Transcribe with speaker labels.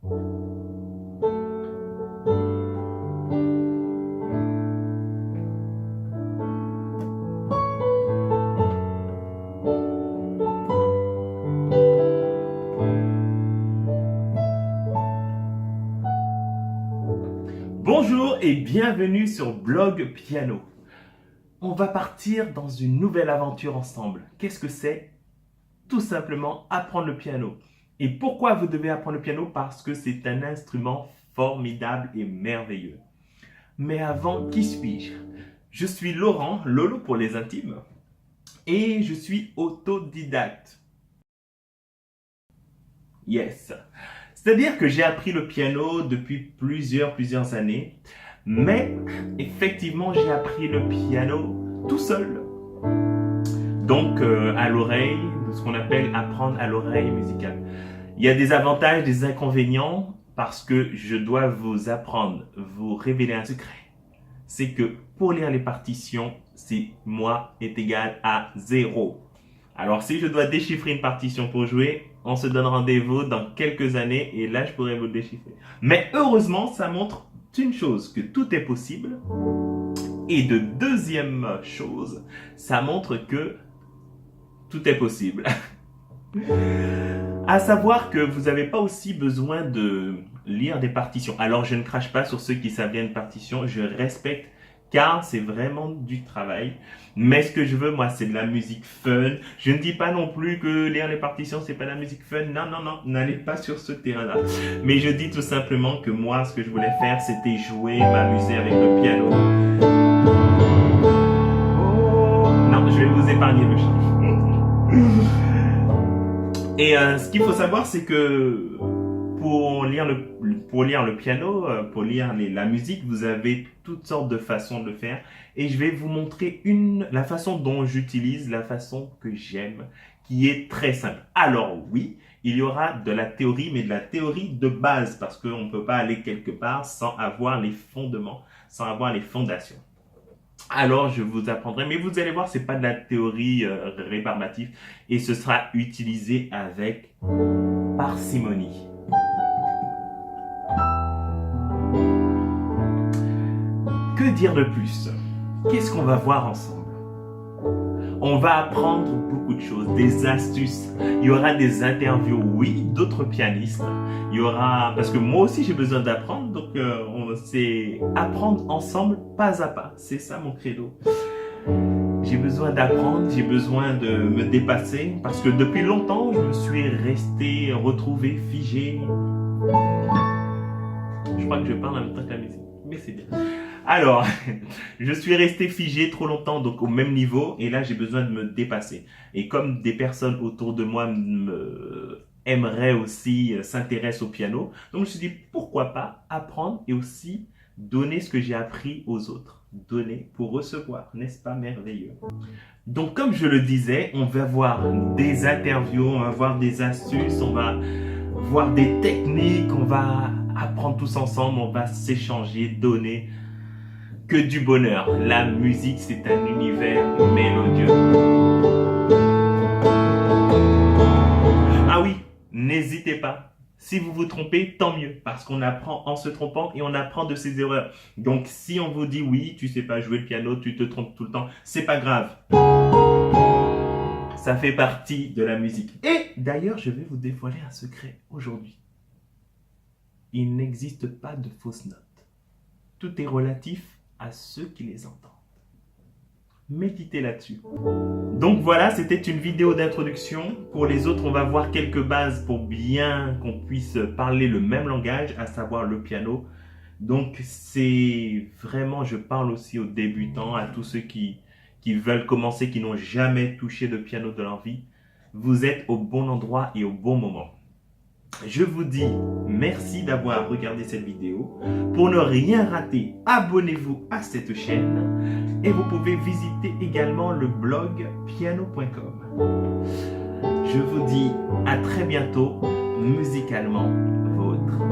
Speaker 1: Bonjour et bienvenue sur Blog Piano. On va partir dans une nouvelle aventure ensemble. Qu'est-ce que c'est? Tout simplement apprendre le piano. Et pourquoi vous devez apprendre le piano? Parce que c'est un instrument formidable et merveilleux. Mais avant, qui suis-je? Je suis Laurent, Lolo pour les intimes, et je suis autodidacte. Yes. C'est-à-dire que j'ai appris le piano depuis plusieurs années, mais effectivement, j'ai appris le piano tout seul. Donc, à l'oreille, ce qu'on appelle apprendre à l'oreille musicale. Il y a des avantages, des inconvénients, parce que je dois vous apprendre, vous révéler un secret. C'est que pour lire les partitions, c'est moi est égal à 0. Alors, si je dois déchiffrer une partition pour jouer, on se donne rendez-vous dans quelques années et là, je pourrai vous le déchiffrer. Mais heureusement, ça montre une chose, que tout est possible. Et de deuxième chose, ça montre que tout est possible. À savoir que vous n'avez pas aussi besoin de lire des partitions. Alors, je ne crache pas sur ceux qui savent lire une partition, je respecte car c'est vraiment du travail. Mais ce que je veux, moi, c'est de la musique fun. Je ne dis pas non plus que lire les partitions, c'est pas de la musique fun. Non, non, non, n'allez pas sur ce terrain-là. Mais je dis tout simplement que moi, ce que je voulais faire, c'était jouer, m'amuser avec le piano. Oh, non, je vais vous épargner le chant. Et ce qu'il faut savoir, c'est que pour lire le piano, pour lire la musique, vous avez toutes sortes de façons de le faire. Et je vais vous montrer la façon dont j'utilise, la façon que j'aime, qui est très simple. Alors oui, il y aura de la théorie, mais de la théorie de base, parce qu'on ne peut pas aller quelque part sans avoir les fondements, sans avoir les fondations. Alors, je vous apprendrai, mais vous allez voir, c'est pas de la théorie rébarbative, et ce sera utilisé avec parcimonie. Que dire de plus? Qu'est-ce qu'on va voir ensemble? On va apprendre beaucoup de choses, des astuces. Il y aura des interviews, oui, d'autres pianistes. Il y aura, parce que moi aussi j'ai besoin d'apprendre, donc c'est apprendre ensemble, pas à pas. C'est ça mon credo. J'ai besoin d'apprendre, j'ai besoin de me dépasser, parce que depuis longtemps, je me suis resté, retrouvé, figé. Je crois que je parle en même temps que la musique, mais c'est bien. Alors, je suis resté figé trop longtemps, donc au même niveau, et là j'ai besoin de me dépasser. Et comme des personnes autour de moi aimeraient aussi s'intéresser au piano, donc je me suis dit pourquoi pas apprendre et aussi donner ce que j'ai appris aux autres. Donner pour recevoir, n'est-ce pas merveilleux? Donc comme je le disais, on va voir des interviews, on va voir des astuces, on va voir des techniques, on va apprendre tous ensemble, on va s'échanger, donner. Que du bonheur. La musique, c'est un univers mélodieux. Ah oui, n'hésitez pas. Si vous vous trompez, tant mieux, parce qu'on apprend en se trompant et on apprend de ses erreurs. Donc, si on vous dit oui, tu sais pas jouer le piano, tu te trompes tout le temps, c'est pas grave. Ça fait partie de la musique. Et d'ailleurs, je vais vous dévoiler un secret aujourd'hui. Il n'existe pas de fausses notes. Tout est relatif à ceux qui les entendent. Méditez là-dessus. Donc voilà, c'était une vidéo d'introduction. Pour les autres, on va voir quelques bases pour bien qu'on puisse parler le même langage, à savoir le piano. Donc c'est vraiment, je parle aussi aux débutants, à tous ceux qui veulent commencer, qui n'ont jamais touché de piano de leur vie. Vous êtes au bon endroit et au bon moment. Je vous dis merci d'avoir regardé cette vidéo. Pour ne rien rater, abonnez-vous à cette chaîne et vous pouvez visiter également le blog piano.com. Je vous dis à très bientôt, musicalement vôtre.